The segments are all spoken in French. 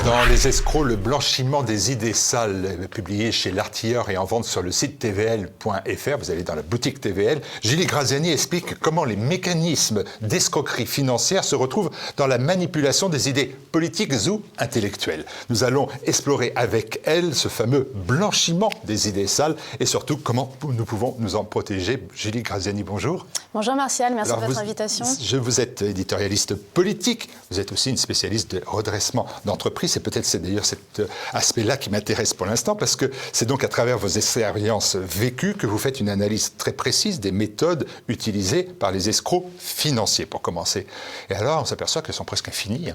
Dans Les escrocs, le blanchiment des idées sales, publié chez l'Artilleur et en vente sur le site tvl.fr, vous allez dans la boutique TVL, Julie Graziani explique comment les mécanismes d'escroquerie financière se retrouvent dans la manipulation des idées politiques ou intellectuelles. Nous allons explorer avec elle ce fameux blanchiment des idées sales et surtout comment nous pouvons nous en protéger. Julie Graziani, bonjour. Bonjour Martial, merci de votre invitation. Vous êtes éditorialiste politique, vous êtes aussi une spécialiste de redressement d'entreprise. Et peut-être c'est d'ailleurs cet aspect-là qui m'intéresse pour l'instant, parce que c'est donc à travers vos expériences vécues que vous faites une analyse très précise des méthodes utilisées par les escrocs financiers, pour commencer. Et alors, on s'aperçoit qu'elles sont presque infinies.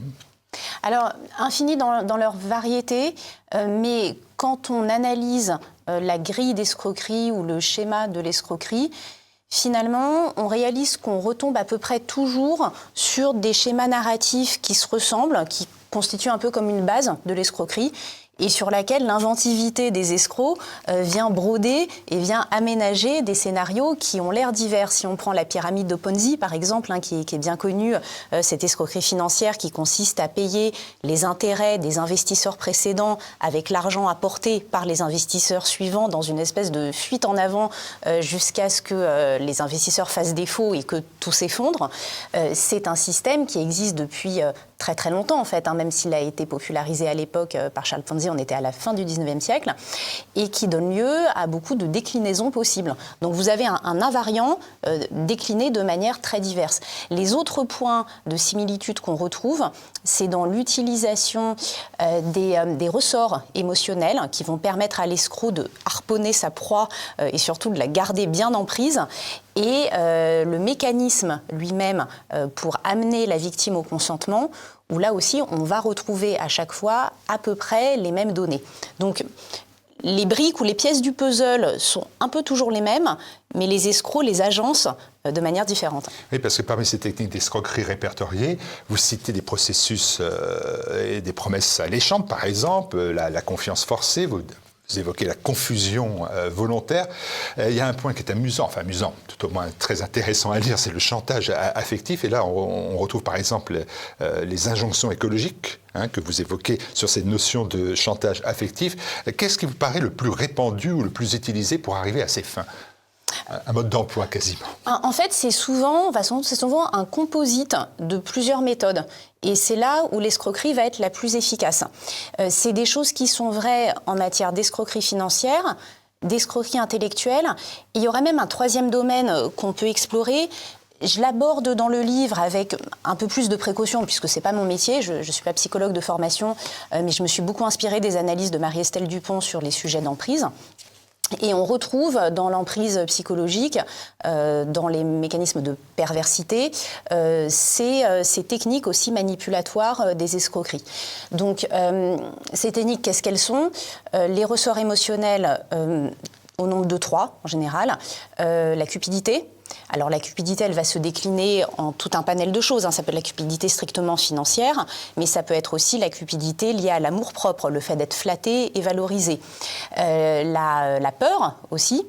Alors, infinies dans leur variété, mais quand on analyse la grille d'escroquerie ou le schéma de l'escroquerie, finalement, on réalise qu'on retombe à peu près toujours sur des schémas narratifs qui se ressemblent, qui constituent un peu comme une base de l'escroquerie et sur laquelle l'inventivité des escrocs vient broder et vient aménager des scénarios qui ont l'air divers. Si on prend la pyramide de Ponzi, par exemple, qui est bien connue, cette escroquerie financière qui consiste à payer les intérêts des investisseurs précédents avec l'argent apporté par les investisseurs suivants dans une espèce de fuite en avant jusqu'à ce que les investisseurs fassent défaut et que tout s'effondre. C'est un système qui existe depuis très très longtemps en fait, même s'il a été popularisé à l'époque par Charles Ponzi, on était à la fin du 19e siècle, et qui donne lieu à beaucoup de déclinaisons possibles. Donc vous avez un invariant décliné de manière très diverse. Les autres points de similitude qu'on retrouve, c'est dans l'utilisation des ressorts émotionnels qui vont permettre à l'escroc de harponner sa proie et surtout de la garder bien en prise. Et le mécanisme lui-même pour amener la victime au consentement, où là aussi on va retrouver à chaque fois à peu près les mêmes données. Donc les briques ou les pièces du puzzle sont un peu toujours les mêmes, mais les escrocs les agencent de manière différente. Oui, parce que parmi ces techniques d'escroquerie répertoriées, vous citez des processus et des promesses alléchantes, par exemple, la confiance forcée, vous évoquez la confusion volontaire. Il y a un point qui est amusant, tout au moins très intéressant à lire, c'est le chantage affectif. Et là, on retrouve par exemple les injonctions écologiques que vous évoquez sur ces notions de chantage affectif. Qu'est-ce qui vous paraît le plus répandu ou le plus utilisé pour arriver à ces fins ? Un mode d'emploi quasiment. En fait, c'est souvent un composite de plusieurs méthodes. Et c'est là où l'escroquerie va être la plus efficace. C'est des choses qui sont vraies en matière d'escroquerie financière, d'escroquerie intellectuelle. Il y aurait même un troisième domaine qu'on peut explorer. Je l'aborde dans le livre avec un peu plus de précaution, puisque ce n'est pas mon métier, je ne suis pas psychologue de formation, mais je me suis beaucoup inspirée des analyses de Marie-Estelle Dupont sur les sujets d'emprise. Et on retrouve dans l'emprise psychologique, dans les mécanismes de perversité, ces techniques aussi manipulatoires des escroqueries. Donc, ces techniques, qu'est-ce qu'elles sont ? Les ressorts émotionnels, au nombre de 3 en général. La cupidité. Alors la cupidité, elle va se décliner en tout un panel de choses. Ça peut être la cupidité strictement financière, mais ça peut être aussi la cupidité liée à l'amour-propre, le fait d'être flatté et valorisé. La peur aussi,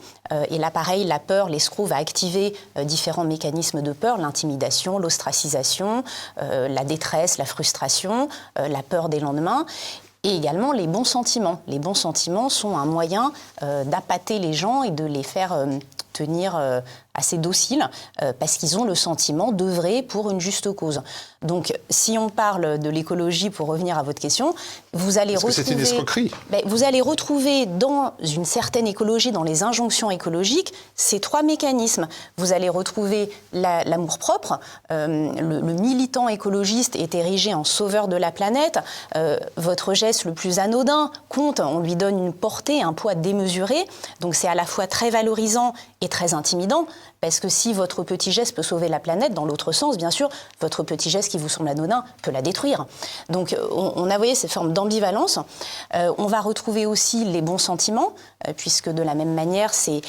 et là pareil, la peur, l'escroc va activer différents mécanismes de peur, l'intimidation, l'ostracisation, la détresse, la frustration, la peur des lendemains. Et également les bons sentiments. Les bons sentiments sont un moyen d'appâter les gens et de les faire tenir assez dociles parce qu'ils ont le sentiment d'œuvrer pour une juste cause. Donc, si on parle de l'écologie, pour revenir à votre question, vous allez retrouver... c'est une escroquerie. Vous allez retrouver dans une certaine écologie, dans les injonctions écologiques, ces 3 mécanismes. Vous allez retrouver l'amour-propre. Le militant écologiste est érigé en sauveur de la planète. Votre geste le plus anodin compte, on lui donne une portée, un poids démesuré. Donc, c'est à la fois très valorisant et très intimidant. Parce que si votre petit geste peut sauver la planète, dans l'autre sens, bien sûr, votre petit geste qui vous semble anodin peut la détruire. Donc on a, voyé, cette forme d'ambivalence. On va retrouver aussi les bons sentiments, puisque de la même manière, c'est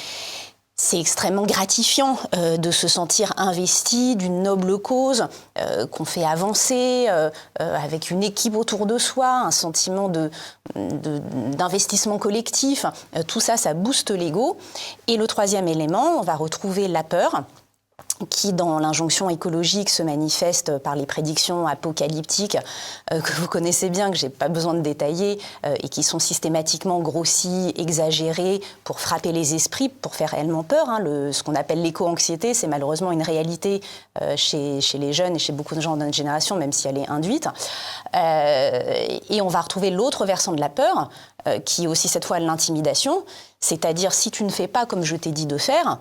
extrêmement gratifiant de se sentir investi d'une noble cause qu'on fait avancer avec une équipe autour de soi, un sentiment d'investissement collectif. Tout ça, ça booste l'ego. Et le troisième élément, on va retrouver la peur. qui, dans l'injonction écologique, se manifeste par les prédictions apocalyptiques que vous connaissez bien, que je n'ai pas besoin de détailler, et qui sont systématiquement grossies, exagérées, pour frapper les esprits, pour faire réellement peur. Ce qu'on appelle l'éco-anxiété, c'est malheureusement une réalité chez les jeunes et chez beaucoup de gens de notre génération, même si elle est induite. Et on va retrouver l'autre versant de la peur, qui est aussi cette fois l'intimidation, c'est-à-dire si tu ne fais pas comme je t'ai dit de faire,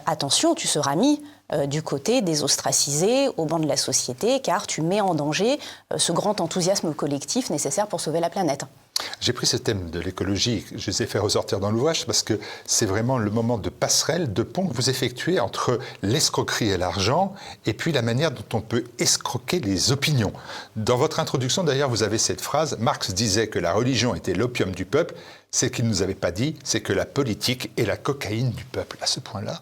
attention, tu seras mis du côté des ostracisés, au banc de la société, car tu mets en danger ce grand enthousiasme collectif nécessaire pour sauver la planète. J'ai pris ce thème de l'écologie, je les ai fait ressortir dans l'ouvrage parce que c'est vraiment le moment de passerelle, de pont que vous effectuez entre l'escroquerie et l'argent et puis la manière dont on peut escroquer les opinions. Dans votre introduction, d'ailleurs, vous avez cette phrase, Marx disait que la religion était l'opium du peuple, ce qu'il ne nous avait pas dit, c'est que la politique est la cocaïne du peuple. À ce point-là?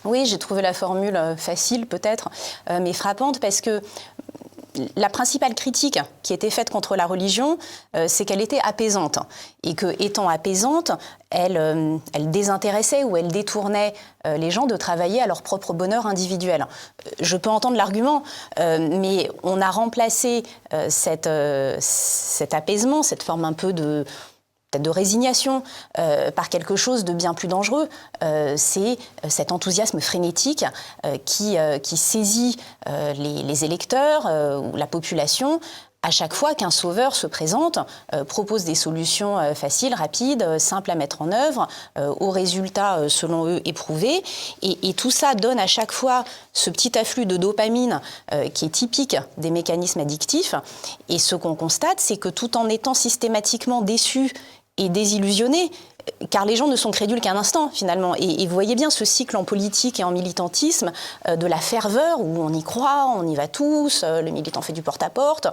Oui, j'ai trouvé la formule facile peut-être, mais frappante parce que la principale critique qui était faite contre la religion, c'est qu'elle était apaisante. Et que, étant apaisante, elle désintéressait ou elle détournait les gens de travailler à leur propre bonheur individuel. Je peux entendre l'argument, mais on a remplacé cet apaisement, cette forme un peu de résignation par quelque chose de bien plus dangereux. C'est cet enthousiasme frénétique qui saisit les électeurs ou la population à chaque fois qu'un sauveur se présente, propose des solutions faciles, rapides, simples à mettre en œuvre, aux résultats, selon eux, éprouvés. Et tout ça donne à chaque fois ce petit afflux de dopamine qui est typique des mécanismes addictifs. Et ce qu'on constate, c'est que tout en étant systématiquement déçus et désillusionnés, car les gens ne sont crédules qu'un instant, finalement. Et vous voyez bien ce cycle en politique et en militantisme de la ferveur, où on y croit, on y va tous, le militant fait du porte-à-porte.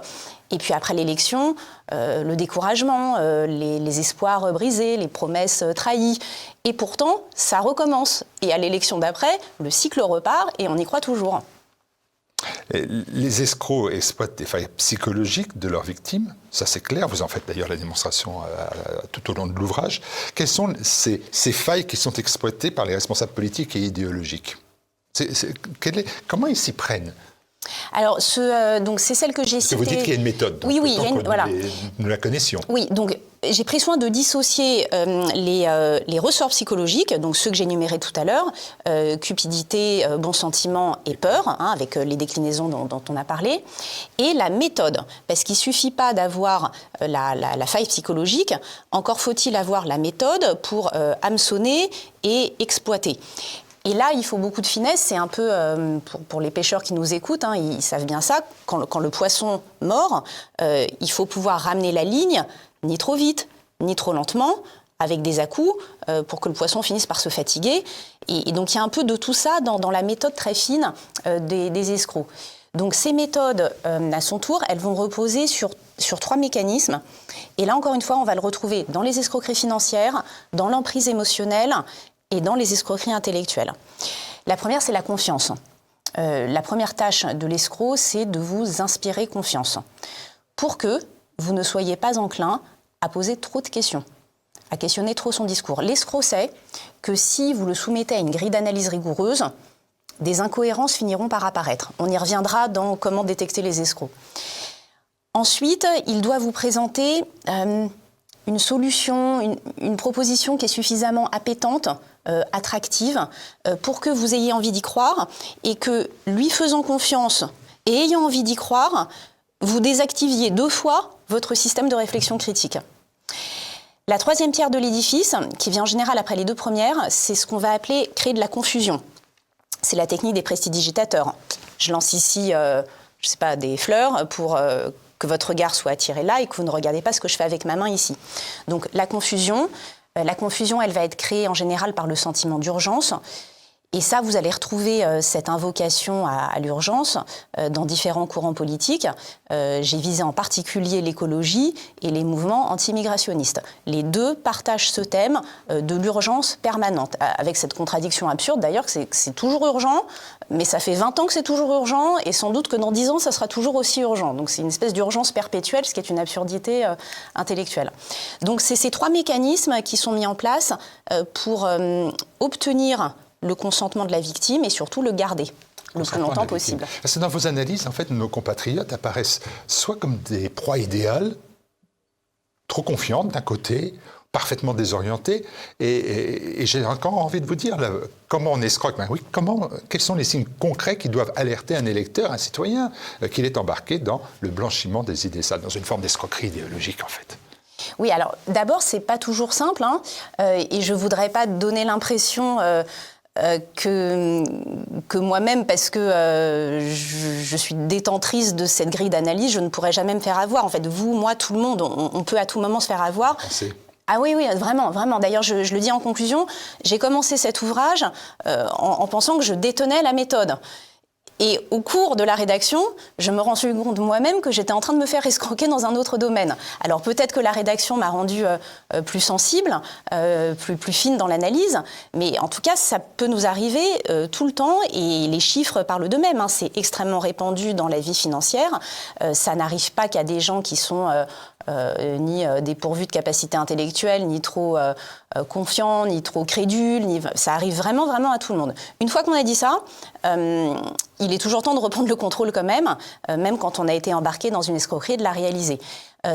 Et puis après l'élection, le découragement, les espoirs brisés, les promesses trahies. Et pourtant, ça recommence. Et à l'élection d'après, le cycle repart et on y croit toujours. Les escrocs exploitent des failles psychologiques de leurs victimes, ça c'est clair, vous en faites d'ailleurs la démonstration tout au long de l'ouvrage. Quelles sont ces failles qui sont exploitées par les responsables politiques et idéologiques? Comment ils s'y prennent? Alors, donc c'est celle que j'ai citée. Vous dites qu'il y a une méthode, donc oui, voilà. Nous la connaissions. Oui, donc j'ai pris soin de dissocier les ressorts psychologiques, donc ceux que j'énumérais tout à l'heure, cupidité, bon sentiment et peur, avec les déclinaisons dont on a parlé, et la méthode, parce qu'il ne suffit pas d'avoir la faille psychologique, encore faut-il avoir la méthode pour hameçonner et exploiter. Et là, il faut beaucoup de finesse, c'est un peu, pour les pêcheurs qui nous écoutent, ils savent bien ça, quand le poisson mord, il faut pouvoir ramener la ligne, ni trop vite, ni trop lentement, avec des à-coups, pour que le poisson finisse par se fatiguer. Et donc il y a un peu de tout ça dans la méthode très fine des escrocs. Donc ces méthodes, à son tour, elles vont reposer sur 3 mécanismes. Et là, encore une fois, on va le retrouver dans les escroqueries financières, dans l'emprise émotionnelle, et dans les escroqueries intellectuelles. La première, c'est la confiance. La première tâche de l'escroc, c'est de vous inspirer confiance, pour que vous ne soyez pas enclin à poser trop de questions, à questionner trop son discours. L'escroc sait que si vous le soumettez à une grille d'analyse rigoureuse, des incohérences finiront par apparaître. On y reviendra dans comment détecter les escrocs. Ensuite, il doit vous présenter une solution, une proposition qui est suffisamment appétante, attractive, pour que vous ayez envie d'y croire et que, lui faisant confiance et ayant envie d'y croire, vous désactiviez 2 fois votre système de réflexion critique. La 3e pierre de l'édifice, qui vient en général après les 2 premières, c'est ce qu'on va appeler créer de la confusion. C'est la technique des prestidigitateurs. Je lance ici, des fleurs pour que votre regard soit attiré là et que vous ne regardez pas ce que je fais avec ma main ici. Donc la confusion, elle va être créée en général par le sentiment d'urgence. Et ça, vous allez retrouver cette invocation à l'urgence dans différents courants politiques. J'ai visé en particulier l'écologie et les mouvements anti-immigrationnistes. Les 2 partagent ce thème de l'urgence permanente, avec cette contradiction absurde d'ailleurs que c'est toujours urgent, mais ça fait 20 ans que c'est toujours urgent, et sans doute que dans 10 ans, ça sera toujours aussi urgent. Donc c'est une espèce d'urgence perpétuelle, ce qui est une absurdité intellectuelle. Donc c'est ces 3 mécanismes qui sont mis en place pour obtenir le consentement de la victime et surtout le garder le plus longtemps possible. Parce que dans vos analyses, en fait, nos compatriotes apparaissent soit comme des proies idéales, trop confiantes d'un côté, parfaitement désorientées, et j'ai encore envie de vous dire, là, comment on escroque? Ben oui, quels sont les signes concrets qui doivent alerter un électeur, un citoyen, qu'il est embarqué dans le blanchiment des idées sales, dans une forme d'escroquerie idéologique, en fait? Oui, alors d'abord, c'est pas toujours simple, hein, et je voudrais pas donner l'impression que moi-même, parce que je suis détentrice de cette grille d'analyse, je ne pourrais jamais me faire avoir. En fait, vous, moi, tout le monde, on peut à tout moment se faire avoir. Ah oui, vraiment, vraiment. D'ailleurs, je le dis en conclusion, j'ai commencé cet ouvrage en pensant que je détenais la méthode. Et au cours de la rédaction, je me rends compte moi-même que j'étais en train de me faire escroquer dans un autre domaine. Alors peut-être que la rédaction m'a rendue plus sensible, plus fine dans l'analyse, mais en tout cas, ça peut nous arriver tout le temps, et les chiffres parlent d'eux-mêmes, hein. C'est extrêmement répandu dans la vie financière. Ça n'arrive pas qu'à des gens qui sont ni dépourvus de capacité intellectuelle, ni trop confiants, ni trop crédules. Ça arrive vraiment, vraiment à tout le monde. Une fois qu'on a dit ça, il est toujours temps de reprendre le contrôle quand même quand on a été embarqué dans une escroquerie, et de la réaliser.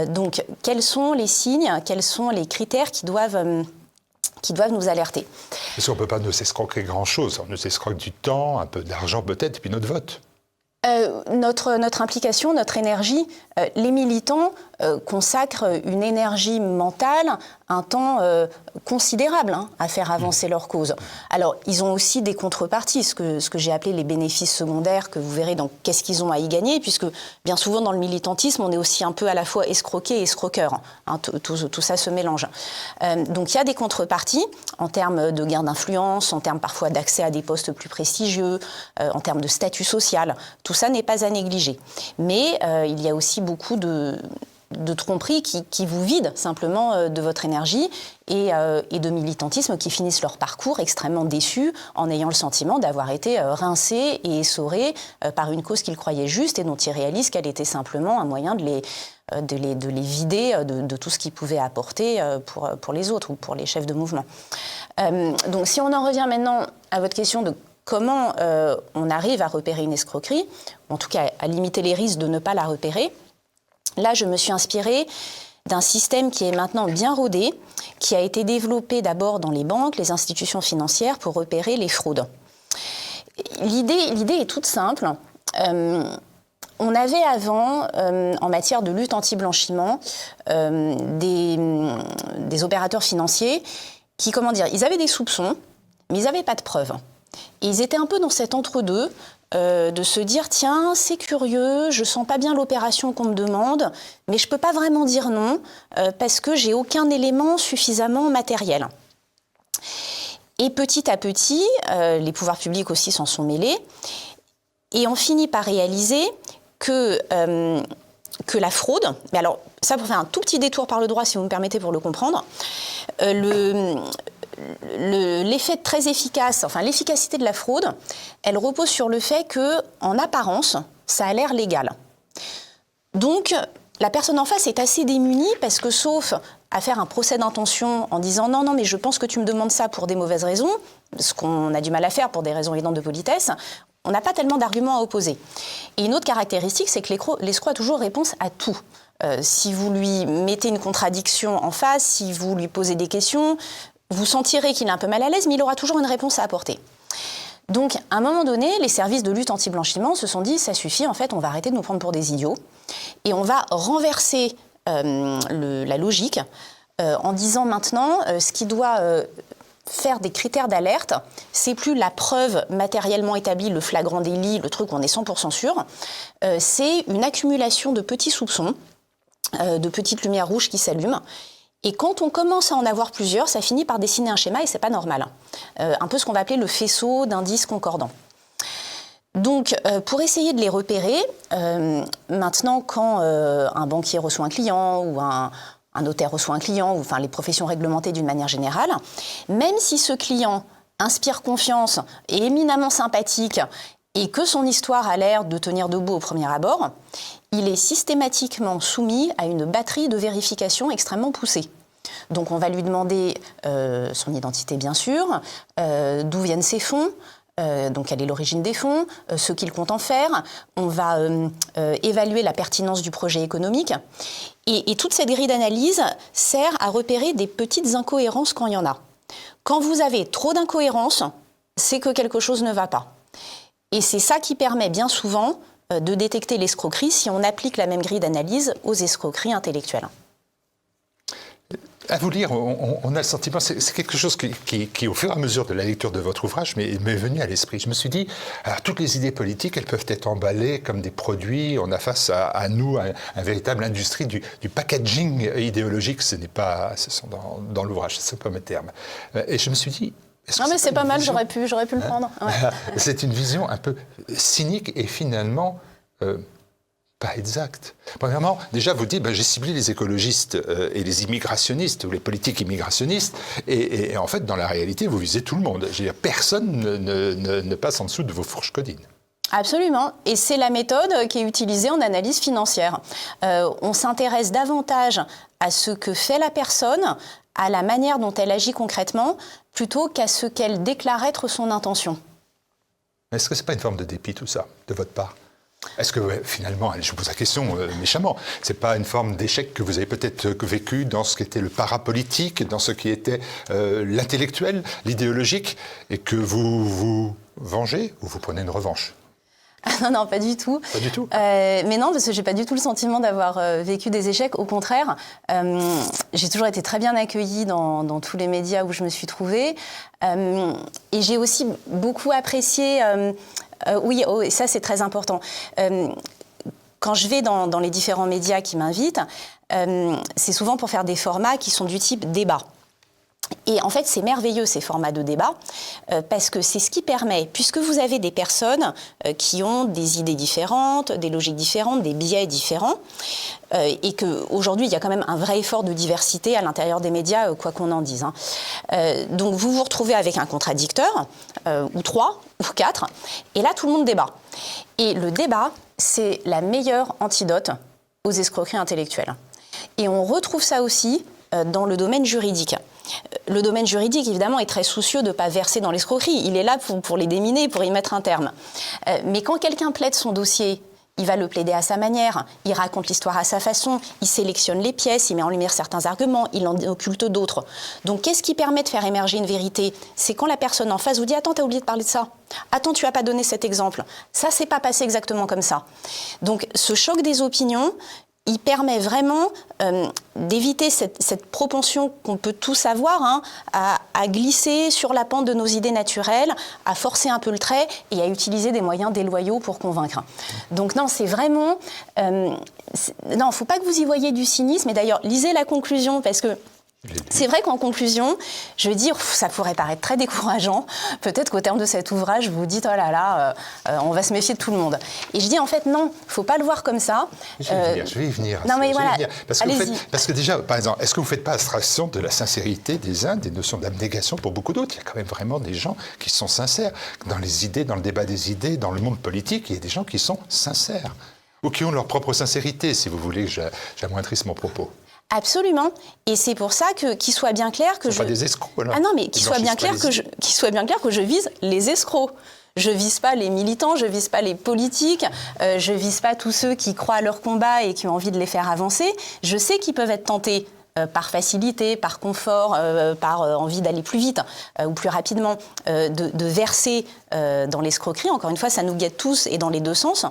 Donc, quels sont les signes, quels sont les critères qui doivent nous alerter? Parce qu'on ne peut pas nous escroquer grand-chose. On nous escroque du temps, un peu d'argent peut-être, et puis notre vote. Notre implication, notre énergie, les militants consacrent une énergie mentale, un temps considérable à faire avancer leur cause. Alors, ils ont aussi des contreparties, ce que j'ai appelé les bénéfices secondaires, que vous verrez dans qu'est-ce qu'ils ont à y gagner, puisque bien souvent dans le militantisme, on est aussi un peu à la fois escroqué et escroqueur. Hein, tout ça se mélange. Donc, il y a des contreparties en termes de gain d'influence, en termes parfois d'accès à des postes plus prestigieux, en termes de statut social. Tout ça n'est pas à négliger. Mais il y a aussi beaucoup de tromperies qui vous vident simplement de votre énergie et de militantisme qui finissent leur parcours extrêmement déçus en ayant le sentiment d'avoir été rincés et essorés par une cause qu'ils croyaient juste et dont ils réalisent qu'elle était simplement un moyen de les vider de tout ce qu'ils pouvaient apporter pour les autres ou pour les chefs de mouvement. Donc si on en revient maintenant à votre question de comment on arrive à repérer une escroquerie, ou en tout cas à limiter les risques de ne pas la repérer, là, je me suis inspirée d'un système qui est maintenant bien rodé, qui a été développé d'abord dans les banques, les institutions financières, pour repérer les fraudes. L'idée est toute simple. On avait avant, en matière de lutte anti-blanchiment, des opérateurs financiers qui, ils avaient des soupçons, mais ils n'avaient pas de preuves. Et ils étaient un peu dans cet entre-deux, de se dire, tiens, c'est curieux, je sens pas bien l'opération qu'on me demande, mais je peux pas vraiment dire non, parce que j'ai aucun élément suffisamment matériel. Et petit à petit, les pouvoirs publics aussi s'en sont mêlés, et on finit par réaliser que la fraude, mais alors ça pour faire un tout petit détour par le droit, si vous me permettez pour le comprendre, l'effet très efficace, l'efficacité de la fraude, elle repose sur le fait que, en apparence, ça a l'air légal. Donc, la personne en face est assez démunie parce que, sauf à faire un procès d'intention en disant « non, mais je pense que tu me demandes ça pour des mauvaises raisons », ce qu'on a du mal à faire pour des raisons évidentes de politesse, on n'a pas tellement d'arguments à opposer. Et une autre caractéristique, c'est que l'escroc a toujours réponse à tout. Si vous lui mettez une contradiction en face, si vous lui posez des questions, vous sentirez qu'il est un peu mal à l'aise, mais il aura toujours une réponse à apporter. Donc, à un moment donné, les services de lutte anti-blanchiment se sont dit, ça suffit, en fait, on va arrêter de nous prendre pour des idiots, et on va renverser la logique en disant maintenant, ce qui doit faire des critères d'alerte, c'est plus la preuve matériellement établie, le flagrant délit, le truc où on est 100% sûr, c'est une accumulation de petits soupçons, de petites lumières rouges qui s'allument. Et quand on commence à en avoir plusieurs, ça finit par dessiner un schéma et c'est pas normal. Un peu ce qu'on va appeler le faisceau d'indices concordants. Donc, pour essayer de les repérer, maintenant, quand un banquier reçoit un client ou un notaire reçoit un client, ou les professions réglementées d'une manière générale, même si ce client inspire confiance, est éminemment sympathique et que son histoire a l'air de tenir debout au premier abord, il est systématiquement soumis à une batterie de vérification extrêmement poussée. Donc on va lui demander son identité bien sûr, d'où viennent ses fonds, donc quelle est l'origine des fonds, ce qu'ils comptent en faire. On va évaluer la pertinence du projet économique. Et toute cette grille d'analyse sert à repérer des petites incohérences quand il y en a. Quand vous avez trop d'incohérences, c'est que quelque chose ne va pas. Et c'est ça qui permet bien souvent de détecter l'escroquerie si on applique la même grille d'analyse aux escroqueries intellectuelles. À vous lire, on a le sentiment, c'est quelque chose qui, au fur et à mesure de la lecture de votre ouvrage, m'est venu à l'esprit. Je me suis dit, alors, toutes les idées politiques, elles peuvent être emballées comme des produits. On a face à nous un véritable industrie du packaging idéologique. Ce sont dans l'ouvrage, ce ne sont pas mes termes. Et je me suis dit, non mais c'est pas mal, j'aurais pu le prendre. Ouais. C'est une vision un peu cynique et finalement pas exacte. Premièrement, déjà vous dites, j'ai ciblé les écologistes et les immigrationnistes ou les politiques immigrationnistes et en fait dans la réalité vous visez tout le monde. Je veux dire, personne ne passe en dessous de vos fourches codines. Absolument, et c'est la méthode qui est utilisée en analyse financière. On s'intéresse davantage à ce que fait la personne, à la manière dont elle agit concrètement, plutôt qu'à ce qu'elle déclare être son intention. Est-ce que ce n'est pas une forme de dépit tout ça, de votre part ? Est-ce que finalement, je vous pose la question méchamment, c'est pas une forme d'échec que vous avez peut-être vécu dans ce qui était le parapolitique, dans ce qui était l'intellectuel, l'idéologique, et que vous vous vengez ou vous prenez une revanche ? Non, pas du tout. Pas du tout. Mais non, parce que j'ai pas du tout le sentiment d'avoir vécu des échecs. Au contraire, j'ai toujours été très bien accueillie dans tous les médias où je me suis trouvée. Et j'ai aussi beaucoup apprécié... et ça c'est très important. Quand je vais dans les différents médias qui m'invitent, c'est souvent pour faire des formats qui sont du type débat. Et en fait, c'est merveilleux ces formats de débat parce que c'est ce qui permet, puisque vous avez des personnes qui ont des idées différentes, des logiques différentes, des biais différents, et qu'aujourd'hui, il y a quand même un vrai effort de diversité à l'intérieur des médias, quoi qu'on en dise. Donc vous vous retrouvez avec un contradicteur, ou 3, ou 4, et là, tout le monde débat. Et le débat, c'est la meilleure antidote aux escroqueries intellectuelles. Et on retrouve ça aussi dans le domaine juridique. Le domaine juridique, évidemment, est très soucieux de ne pas verser dans l'escroquerie. Il est là pour les déminer, pour y mettre un terme. Mais quand quelqu'un plaide son dossier, il va le plaider à sa manière, il raconte l'histoire à sa façon, il sélectionne les pièces, il met en lumière certains arguments, il en occulte d'autres. Donc qu'est-ce qui permet de faire émerger une vérité ? C'est quand la personne en face vous dit « Attends, t'as oublié de parler de ça. Attends, tu n'as pas donné cet exemple. Ça, c'est pas passé exactement comme ça. » Donc ce choc des opinions, il permet vraiment d'éviter cette propension qu'on peut tous avoir à glisser sur la pente de nos idées naturelles, à forcer un peu le trait et à utiliser des moyens déloyaux pour convaincre. Donc non, c'est vraiment... non, il ne faut pas que vous y voyez du cynisme. Et d'ailleurs, lisez la conclusion parce que c'est vrai qu'en conclusion, je veux dire, ça pourrait paraître très décourageant. Peut-être qu'au terme de cet ouvrage, vous vous dites, oh là là, on va se méfier de tout le monde. Et je dis, en fait, non, il ne faut pas le voir comme ça. Je vais y venir. Non, mais voilà, parce que déjà, par exemple, est-ce que vous ne faites pas abstraction de la sincérité des uns, des notions d'abnégation pour beaucoup d'autres ? Il y a quand même vraiment des gens qui sont sincères. Dans les idées, dans le débat des idées, dans le monde politique, il y a des gens qui sont sincères. Ou qui ont leur propre sincérité, si vous voulez que j'amoindrisse mon propos. Absolument, et c'est pour ça qu'il soit bien clair que pas des escrocs, alors. Ah non, mais qu'il soit bien clair que je vise les escrocs. Je vise pas les militants, je vise pas les politiques, je vise pas tous ceux qui croient à leur combat et qui ont envie de les faire avancer. Je sais qu'ils peuvent être tentés par facilité, par confort, par envie d'aller plus vite ou plus rapidement, de verser dans l'escroquerie. Encore une fois, ça nous guette tous et dans les deux sens.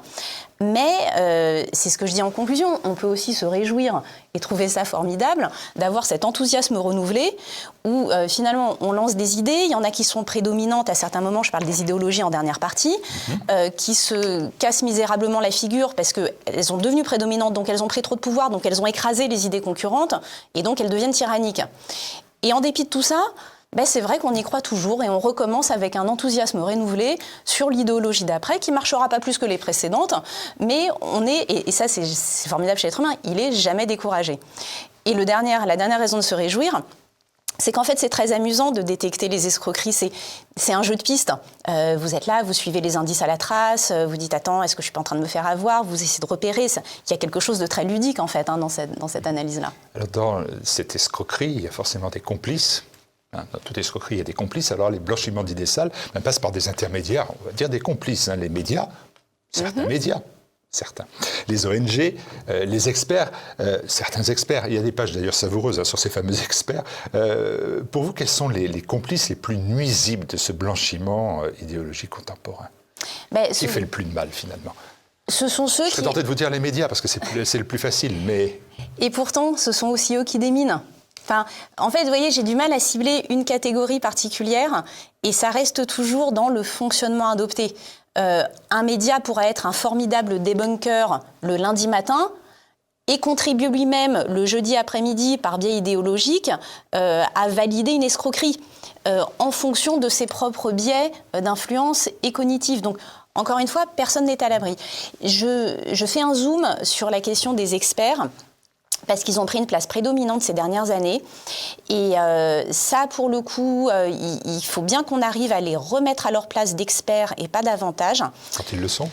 Mais c'est ce que je dis en conclusion, on peut aussi se réjouir et trouver ça formidable d'avoir cet enthousiasme renouvelé où finalement on lance des idées, il y en a qui sont prédominantes à certains moments, je parle des idéologies en dernière partie, qui se cassent misérablement la figure parce qu'elles sont devenues prédominantes, donc elles ont pris trop de pouvoir, donc elles ont écrasé les idées concurrentes et donc elles deviennent tyranniques. Et en dépit de tout ça, c'est vrai qu'on y croit toujours et on recommence avec un enthousiasme renouvelé sur l'idéologie d'après qui ne marchera pas plus que les précédentes, mais on est, et ça c'est formidable chez l'être humain, il n'est jamais découragé. Et la dernière raison de se réjouir, c'est qu'en fait c'est très amusant de détecter les escroqueries, c'est un jeu de piste. Vous êtes là, vous suivez les indices à la trace, vous dites attends, est-ce que je suis pas en train de me faire avoir, vous essayez de repérer, il y a quelque chose de très ludique en fait dans cette analyse-là. Alors dans cette escroquerie, il y a forcément des complices. Dans toute escroquerie, il y a des complices. Alors, les blanchiments d'idées sales passent par des intermédiaires, on va dire des complices. Les médias, certains médias, certains. Les ONG, les experts, certains experts. Il y a des pages d'ailleurs savoureuses sur ces fameux experts. Pour vous, quels sont les complices les plus nuisibles de ce blanchiment idéologique contemporain? Qui fait le plus de mal, finalement? Ce sont ceux Je serais tenté de vous dire les médias, parce que c'est le plus facile, mais... Et pourtant, ce sont aussi eux qui déminent. Enfin, en fait, vous voyez, j'ai du mal à cibler une catégorie particulière, et ça reste toujours dans le fonctionnement adopté. Un média pourrait être un formidable débunker le lundi matin, et contribue lui-même le jeudi après-midi par biais idéologique à valider une escroquerie en fonction de ses propres biais d'influence et cognitive. Donc, encore une fois, personne n'est à l'abri. Je fais un zoom sur la question des experts, parce qu'ils ont pris une place prédominante ces dernières années. Et ça, pour le coup, il faut bien qu'on arrive à les remettre à leur place d'experts et pas davantage. Quand ils le sont,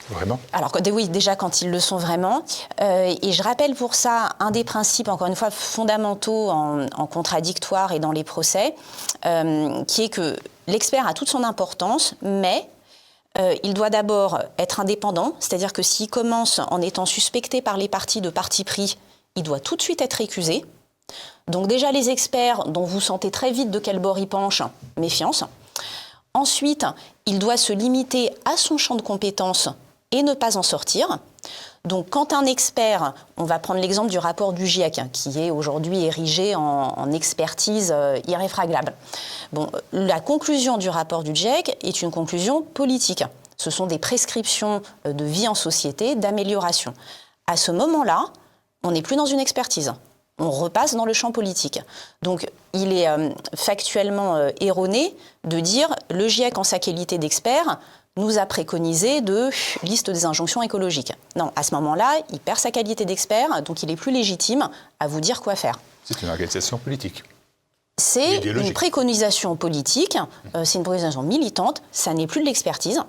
vraiment? Alors, oui, déjà quand ils le sont vraiment. Et je rappelle pour ça un des principes, encore une fois, fondamentaux en contradictoire et dans les procès, qui est que l'expert a toute son importance, mais... il doit d'abord être indépendant, c'est-à-dire que s'il commence en étant suspecté par les parties de parti pris, il doit tout de suite être récusé. Donc déjà les experts dont vous sentez très vite de quel bord ils penchent, méfiance. Ensuite, il doit se limiter à son champ de compétences et ne pas en sortir. Donc quand un expert, on va prendre l'exemple du rapport du GIEC, qui est aujourd'hui érigé en expertise irréfragable. Bon, la conclusion du rapport du GIEC est une conclusion politique. Ce sont des prescriptions de vie en société, d'amélioration. À ce moment-là, on n'est plus dans une expertise. On repasse dans le champ politique. Donc, il est factuellement erroné de dire le GIEC, en sa qualité d'expert, nous a préconisé de liste des injonctions écologiques. Non, à ce moment-là, il perd sa qualité d'expert, donc il est plus légitime à vous dire quoi faire. C'est une organisation politique. C'est une préconisation politique, c'est une préconisation militante, ça n'est plus de l'expertise.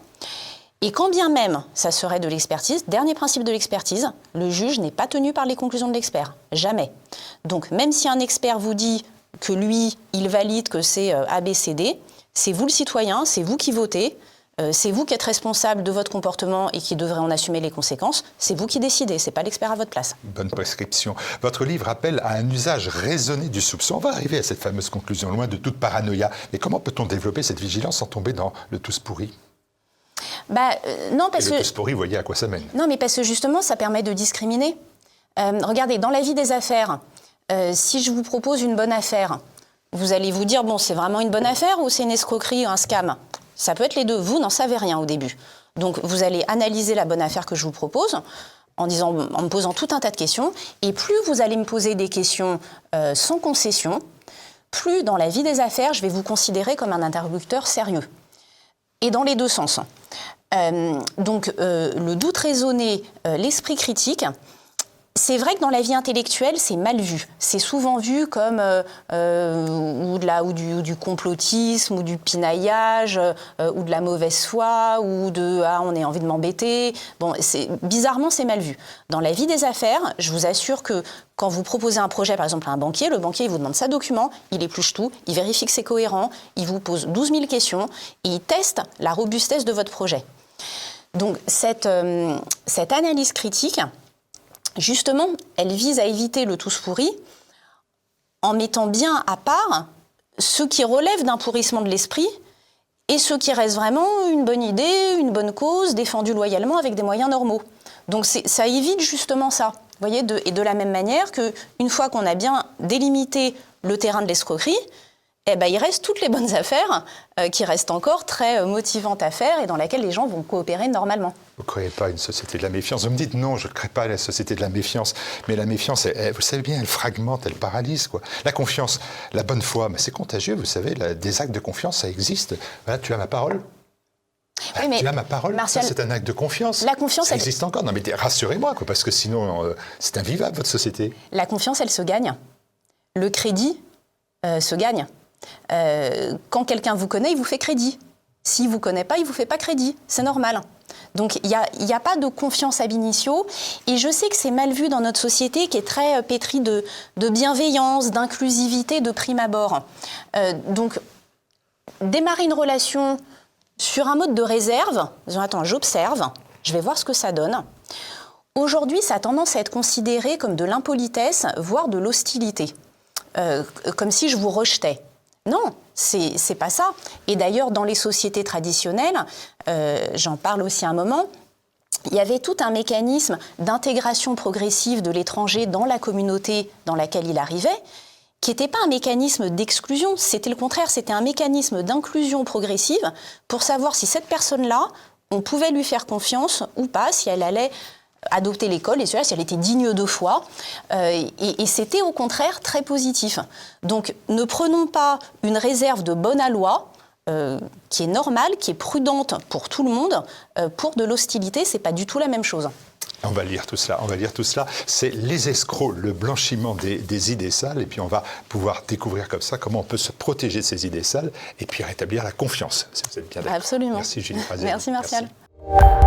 Et quand bien même ça serait de l'expertise, dernier principe de l'expertise, le juge n'est pas tenu par les conclusions de l'expert. Jamais. Donc même si un expert vous dit que lui, il valide que c'est ABCD, c'est vous le citoyen, c'est vous qui votez, c'est vous qui êtes responsable de votre comportement et qui devrez en assumer les conséquences, c'est vous qui décidez, c'est pas l'expert à votre place. Bonne prescription. Votre livre appelle à un usage raisonné du soupçon. On va arriver à cette fameuse conclusion, loin de toute paranoïa. Mais comment peut-on développer cette vigilance sans tomber dans le tous pourri? Non, parce le tous pourri, vous voyez à quoi ça mène. Non, mais parce que justement, ça permet de discriminer. Regardez, dans la vie des affaires, si je vous propose une bonne affaire, vous allez vous dire, bon, c'est vraiment une bonne affaire ou c'est une escroquerie ou un scam? Ça peut être les deux. Vous n'en savez rien au début. Donc, vous allez analyser la bonne affaire que je vous propose en me posant tout un tas de questions. Et plus vous allez me poser des questions sans concession, plus dans la vie des affaires, je vais vous considérer comme un interlocuteur sérieux. Et dans les deux sens. Donc, le doute raisonné, l'esprit critique, c'est vrai que dans la vie intellectuelle, c'est mal vu. C'est souvent vu comme du complotisme, ou du pinaillage, ou de la mauvaise foi, ou de « ah, on a envie de m'embêter ». Bon, bizarrement, c'est mal vu. Dans la vie des affaires, je vous assure que quand vous proposez un projet, par exemple, à un banquier, le banquier il vous demande sa document, il épluche tout, il vérifie que c'est cohérent, il vous pose 12 000 questions et il teste la robustesse de votre projet. Donc, cette analyse critique, justement, elle vise à éviter le tous pourri en mettant bien à part ce qui relève d'un pourrissement de l'esprit et ce qui reste vraiment une bonne idée, une bonne cause, défendue loyalement avec des moyens normaux. Donc ça évite justement ça. Vous voyez, et de la même manière qu'une fois qu'on a bien délimité le terrain de l'escroquerie, il reste toutes les bonnes affaires qui restent encore très motivantes à faire et dans lesquelles les gens vont coopérer normalement. Vous ne créez pas une société de la méfiance. Vous me dites non, je ne crée pas la société de la méfiance. Mais la méfiance, vous savez bien, elle fragmente, elle paralyse, quoi. La confiance, la bonne foi, c'est contagieux, vous savez, des actes de confiance, ça existe. Voilà, tu as ma parole. Oui, mais tu as ma parole, Martial, ça c'est un acte de confiance. La confiance, ça existe encore. Non mais rassurez-moi, quoi, parce que sinon, c'est invivable, votre société. La confiance, elle se gagne. Le crédit se gagne. Quand quelqu'un vous connaît, il vous fait crédit. S'il ne vous connaît pas, il ne vous fait pas crédit. C'est normal. Donc il n'y a pas de confiance ab initio, et je sais que c'est mal vu dans notre société qui est très pétrie de bienveillance, d'inclusivité de prime abord. Donc démarrer une relation sur un mode de réserve, en disant attends, j'observe, je vais voir ce que ça donne. Aujourd'hui, ça a tendance à être considéré comme de l'impolitesse, voire de l'hostilité, comme si je vous rejetais. Non, c'est pas ça. Et d'ailleurs, dans les sociétés traditionnelles, j'en parle aussi un moment, il y avait tout un mécanisme d'intégration progressive de l'étranger dans la communauté dans laquelle il arrivait, qui n'était pas un mécanisme d'exclusion, c'était le contraire, c'était un mécanisme d'inclusion progressive pour savoir si cette personne-là, on pouvait lui faire confiance ou pas, si elle allait adopter l'école, et si elle était digne de foi. Et c'était au contraire très positif. Donc ne prenons pas une réserve de bonne aloi, qui est normale, qui est prudente pour tout le monde, pour de l'hostilité, c'est pas du tout la même chose. On va lire tout cela, C'est Les escrocs, le blanchiment des idées sales, et puis on va pouvoir découvrir comme ça comment on peut se protéger de ces idées sales et puis rétablir la confiance, si vous êtes bien d'accord. Absolument. Merci Julie Frazeli. Merci Martial. Merci.